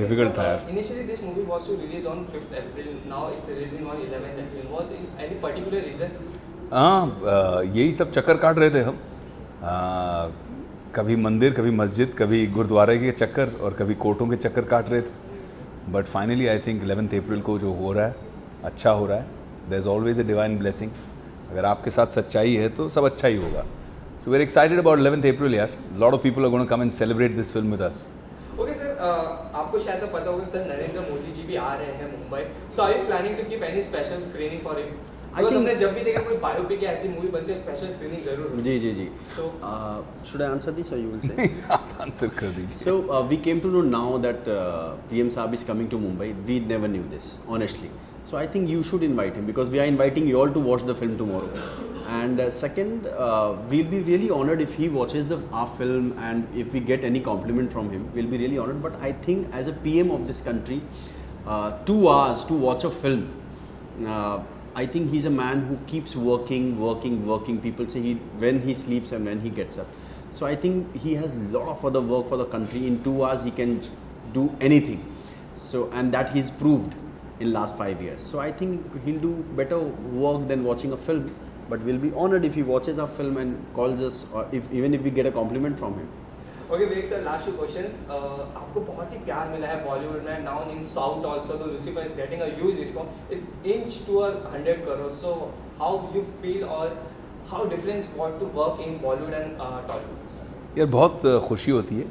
Difficult था यार. Initially, this movie was to release on 5th April. Now it's releasing on 11th April. Was any particular reason? हाँ, यही सब चक्कर काट रहे थे हम. कभी मंदिर, कभी मस्जिद, कभी गुरुद्वारे के चक्कर और कभी कोर्टों के चक्कर काट रहे थे. But finally I think 11th April को जो हो रहा है अच्छा हो रहा है. There is always a divine blessing. अगर आपके साथ सच्चाई है तो सब अच्छा ही होगा. So we are excited about 11th April यार. Lot of people are gonna come and celebrate this film with us. Okay sir, आपको शायद तो पता होगा कल नरेंद्र मोदी जी भी आ रहे हैं Mumbai. So are you planning to keep any special screening for him? Because हमने जब भी देखा कोई बायोपिक या ऐसी मूवी बनती है स्पेशल स्क्रीनिंग जरूर होती है. जी. So, Should I answer this or you will say? आप आंसर कर दीजिए. So we came to know now that PM Saab is coming to Mumbai. We never knew this, honestly. So I think you should invite him because we are inviting you all to watch the film tomorrow. And second, we'll be really honored if he watches our film, and if we get any compliment from him, we'll be really honored. But I think as a PM of this country, 2 hours to watch a film. I think he's a man who keeps working. People say when he sleeps and when he gets up. So I think he has a lot of other work for the country. In 2 hours, he can do anything. So, and that he's proved in last 5 years. So I think he'll do better work than watching a film. But we'll be honored if he watches our film and calls us, or even if we get a compliment from him. Okay Vivek sir, last 2 questions. आपको बहुत ही प्यार मिला है Bollywood में. Now in south also the Lucifer is getting a huge response. Is inch to 100 crore. So how you feel और how difference what to work in Bollywood and Tollywood? यार बहुत खुशी होती है.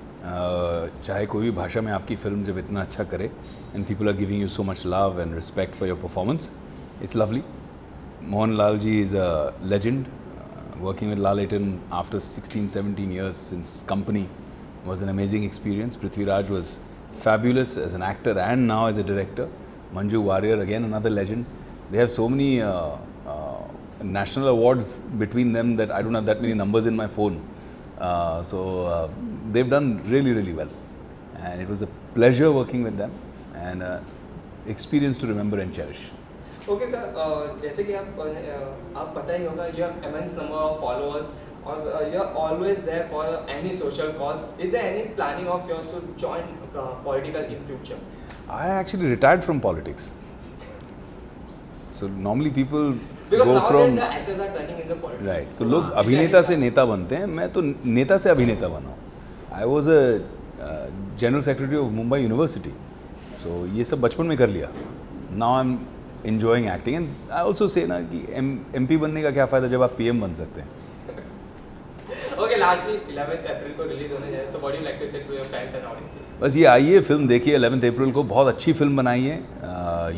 चाहे कोई भी भाषा में आपकी फिल्म जब इतना अच्छा करे and people are giving you so much love and respect for your performance. It's lovely. Mohanlal ji is a legend. Working with Lalaton after 16-17 years since Company was an amazing experience. Prithviraj was fabulous as an actor and now as a director. Manju Warrier, again another legend. They have so many national awards between them that I don't have that many numbers in my phone. So they've done really, really well. And it was a pleasure working with them and experience to remember and cherish. Okay sir, जैसे कि आप पता ही होगा you have immense number of followers और you are always there for any social cause. Is there any planning of yours to join political in future? I actually retired from politics. So normally people Because go now from the actors are turning into politics. right. तो लोग अभिनेता से नेता बनते हैं. मैं तो नेता से अभिनेता बना हूँ. I was a general secretary of Mumbai University. So ये सब बचपन में कर लिया. Now I'm enjoying acting and I also say ना कि MP बनने का क्या फ़ायदा जब आप PM बन सकते हैं. Okay, lastly 11th अप्रैल को रिलीज होने जा रहा है. So what do you like to say to your fans and audiences? बस ये आइए फिल्म देखिए 11th अप्रैल को. बहुत अच्छी फिल्म बनाई है.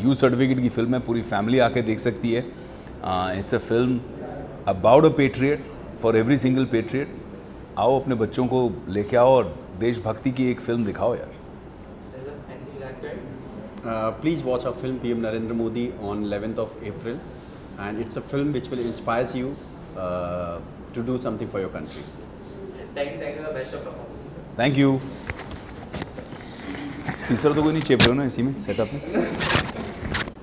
यू सर्टिफिकेट की फिल्म है. पूरी फैमिली आके देख सकती है. It's a film about a patriot for every single patriot. आओ अपने बच्चों को लेके आओ और देशभक्ति की एक फिल्म दिखाओ यार. Please watch our film PM Narendra Modi on 11th of April, and it's a film which will inspire you to do something for your country. Thank you, the best of performance. Thank you. तीसरा तो कोई नहीं चेप रहे हो ना इसी में setup में.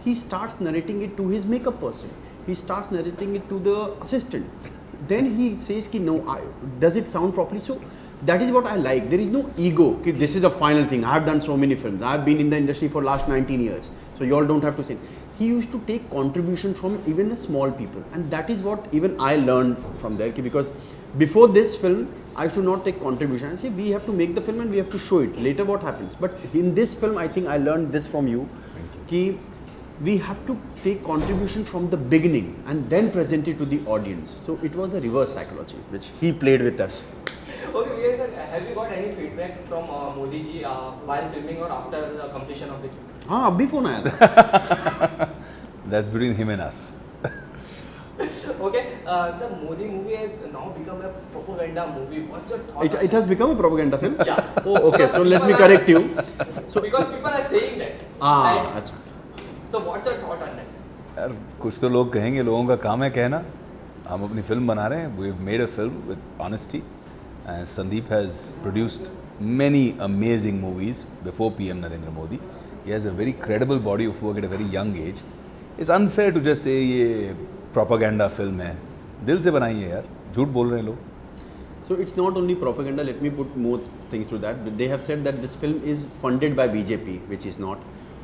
He starts narrating it to his makeup person. He starts narrating it to the assistant. Then he says ki no, does it sound properly? So that is what I like. There is no ego. Ki this is the final thing. I have done so many films. I have been in the industry for last 19 years. So you all don't have to say. He used to take contribution from even the small people, and that is what even I learned from there. Ki because before this film, I should not take contribution. I say we have to make the film and we have to show it. Later what happens? But in this film, I think I learned this from you. Ki we have to take contribution from the beginning and then present it to the audience. So it was the reverse psychology which he played with us. Okay, Vijay sir, have you got any feedback from Modi ji while filming or after the completion of the film? हाँ अभी phone आया था. That's between him and us. Okay, the Modi movie has now become a propaganda movie. What's your thought? It has become a propaganda film? Yeah. Oh, okay. So let me correct you. So because people are saying that. हाँ अच्छा. So what's your thought on that? यार कुछ तो लोग कहेंगे. लोगों का काम है कहना. हम अपनी फिल्म बना रहे हैं. We've made a film with honesty. And Sandeep has produced many amazing movies before PM Narendra Modi. He has a very credible body of work at a very young age. It's unfair to just say ये propaganda film है. दिल से बनाइए यार. झूठ बोल रहे हैं लोग. So it's not only propaganda. Let me put more things to that. They have said that this film is funded by BJP, which is not.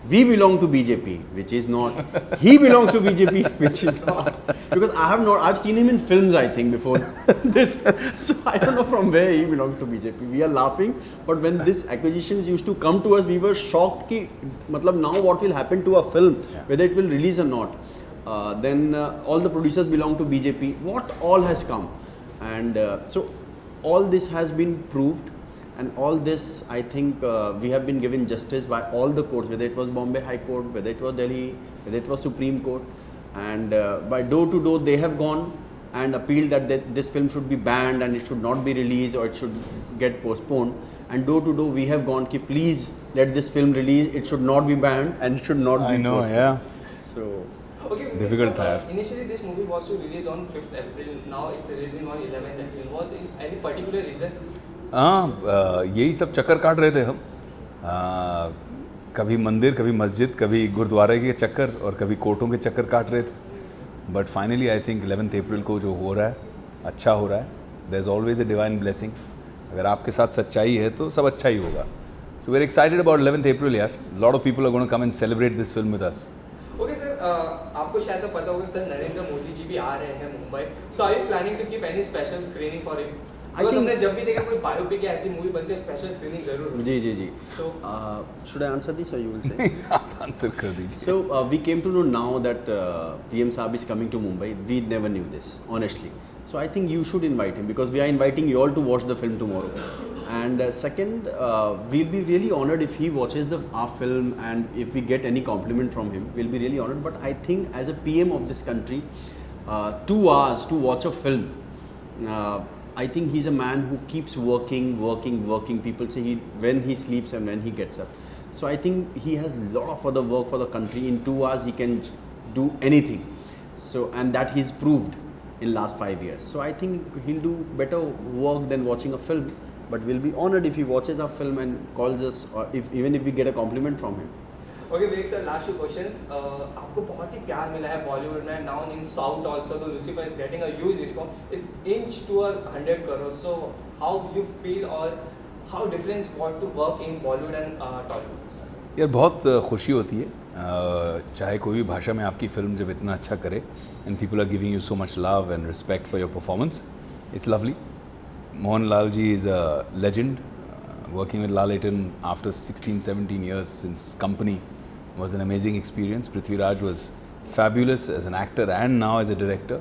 We belong to BJP, which is not. He belongs to BJP, which is not. Because I've seen him in films, I think, before this. So I don't know from where he belongs to BJP. We are laughing, but when this acquisitions used to come to us, we were shocked. Ki, matlab, now what will happen to a film, whether it will release or not. Then all the producers belong to BJP. What all has come, and so all this has been proved. And all this, I think, we have been given justice by all the courts, whether it was Bombay High Court, whether it was Delhi, whether it was Supreme Court, and by door to door they have gone and appealed that this film should be banned and it should not be released or it should get postponed. And door to door we have gone, ki please let this film release. It should not be banned and it should not be I know, postponed. yeah. So Okay, Difficult था यार. Initially this movie was to release on 5th April. Now it's releasing on 11th April. Was any particular reason? हाँ, यही सब चक्कर काट रहे थे हम. कभी मंदिर, कभी मस्जिद, कभी गुरुद्वारे के चक्कर और कभी कोर्टों के चक्कर काट रहे थे. But finally I think 11th April को जो हो रहा है अच्छा हो रहा है. There is always a divine blessing. अगर आपके साथ सच्चाई है तो सब अच्छा ही होगा. So we are excited about 11th April यार. Lot of people are gonna come and celebrate this film with us. Okay sir, आपको शायद तो पता होगा कल नरेंद्र मोदी जी भी आ रहे हैं Mumbai. So are you planning to keep any special screening for it? Because हमने जब भी देखा कोई बायोपिक या ऐसी मूवी बनती है स्पेशल स्क्रीनिंग जरूर होती है. जी. So Should I answer this or you will say? आप आंसर कर दीजिए. So we came to know now that PM Saab is coming to Mumbai. We never knew this, honestly. So I think you should invite him because we are inviting you all to watch the film tomorrow. And second, we'll be really honored if he watches our film and if we get any compliment from him, we'll be really honored. But I think as a PM of this country, 2 hours to watch a film. I think he's a man who keeps working. People say when he sleeps and when he gets up. So I think he has a lot of other work for the country. In 2 hours he can do anything. So and that he's proved in last 5 years. So I think he'll do better work than watching a film. But we'll be honored if he watches our film and calls us, or even if we get a compliment from him. Okay Vivek sir, last two questions. आपको बहुत ही प्यार मिला है Bollywood में. Now in south also the Lucifer is getting a huge response. Is inch to 100 crore. So how you feel और how difference what to work in Bollywood and Tollywood? यार बहुत खुशी होती है. चाहे कोई भी भाषा में आपकी फिल्म जब इतना अच्छा करे and people are giving you so much love and respect for your performance. It's lovely. Mohanlal ji is a legend. Working with Lalaten after 16-17 years since Company was an amazing experience. Prithviraj was fabulous as an actor and now as a director.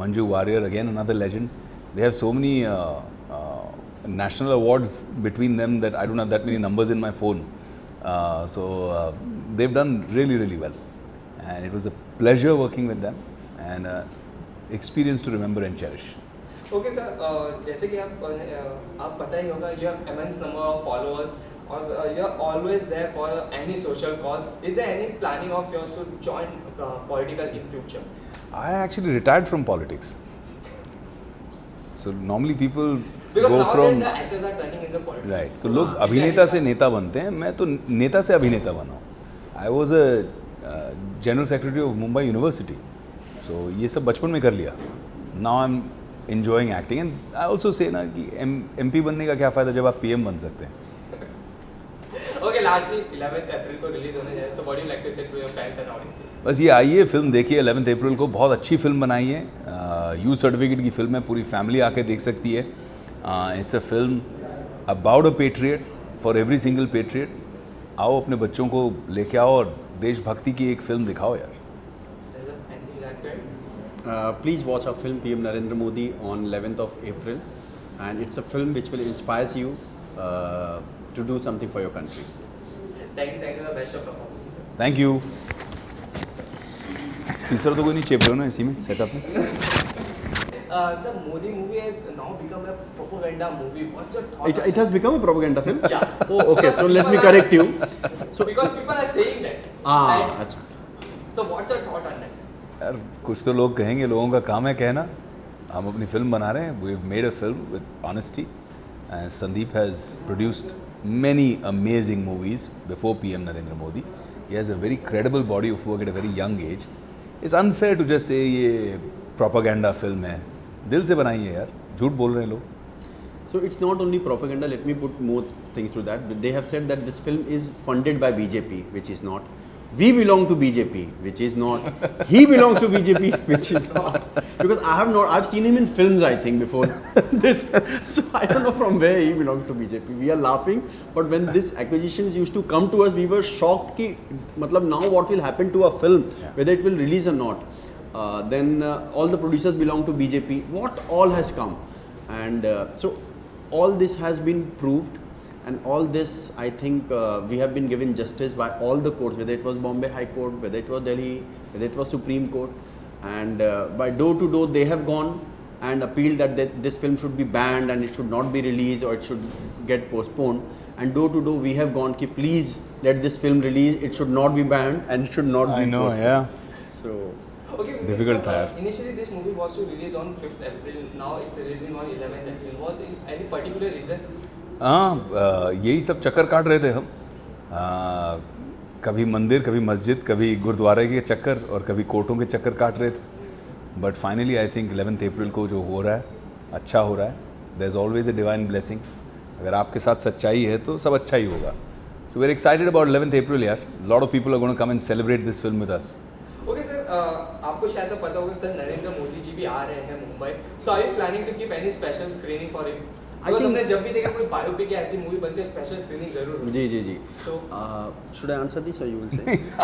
Manju Warrier, again another legend. They have so many national awards between them that I don't have that many numbers in my phone. So they've done really, really well. And it was a pleasure working with them and experience to remember and cherish. Okay sir, जैसे कि आप पता ही होगा you have immense number of followers और you are always there for any social cause. Is there any planning of yours to join political in future? I actually retired from politics. So normally people Because go now from the actors are turning into politics. right. तो लोग अभिनेता से नेता बनते हैं. मैं तो नेता से अभिनेता बना हूँ. I was a general secretary of Mumbai University. So ये सब बचपन में कर लिया. Now I'm enjoying acting and I also say ना कि MP बनने का क्या फ़ायदा जब आप PM बन सकते हैं. ओके, लास्टली 11th अप्रैल को रिलीज होने जा रहा है. So what do you like to say to your fans and audiences? बस ये आइए, फिल्म देखिए 11th अप्रैल को. बहुत अच्छी फिल्म बनाई है. यू सर्टिफिकेट की फिल्म है. पूरी फैमिली आके देख सकती है. It's a film about a patriot for every single patriot. आओ अपने बच्चों को लेके आओ और देशभक्ति की एक फिल्म दिखाओ यार. Please watch our film PM Narendra Modi on 11th of April, and it's a film which will inspire you to do something for your country. Thank you the best of performance. Thank you. तीसरा तो कोई नहीं चेप रहे हो ना इसी में setup में. The Modi movie has now become a propaganda movie. What's your thought? It has become a propaganda film? Yeah. Oh, okay. So let me correct you. So because people are saying that. Ah, अच्छा. So what's your thought on that? यार कुछ तो लोग कहेंगे. लोगों का काम है कहना. हम अपनी फिल्म बना रहे हैं. We've made a film with honesty. And Sandeep has produced many amazing movies before PM Narendra Modi. He has a very credible body of work at a very young age. It's unfair to just say ये propaganda film है. दिल से बनाइए यार. झूठ बोल रहे हैं लोग. So it's not only propaganda. Let me put more things to that. They have said that this film is funded by BJP, which is not. We belong to BJP, which is not. He belongs to BJP, which is not. Because I've seen him in films, I think, before this. So I don't know from where he belongs to BJP. We are laughing, but when this acquisitions used to come to us, we were shocked. Ki, matlab now what will happen to a film, whether it will release or not. Then all the producers belong to BJP. What all has come, and so all this has been proved. And all this, I think, we have been given justice by all the courts, whether it was Bombay High Court, whether it was Delhi, whether it was Supreme Court, and by door to door they have gone and appealed that this film should be banned and it should not be released or it should get postponed. And door to door we have gone, ki please let this film release. It should not be banned and it should not be postponed. yeah. So. Okay, Difficult so, tha yaar. initially this movie was to release on 5th April. Now it's releasing on 11th April. Was it any particular reason? हाँ, यही सब चक्कर काट रहे थे हम। कभी मंदिर, कभी मस्जिद, कभी गुरुद्वारे के चक्कर और कभी कोर्टों के चक्कर काट रहे थे। But finally I think 11th April को जो हो रहा है, अच्छा हो रहा है। There is always a divine blessing. अगर आपके साथ सच्चाई है तो सब अच्छा ही होगा। So we are excited about 11th April यार। Lot of people are gonna come and celebrate this film with us. Okay sir, आपको शायद तो पता होगा कल नरेंद्र मोदी जी भी आ रहे हैं Mumbai. So are you planning to keep any special screening for him? Because हमने जब भी देखा कोई बायोपिक या ऐसी मूवी बनती है, स्पेशल स्क्रीनिंग जरूर होती है। जी। So, should I answer this or you will say?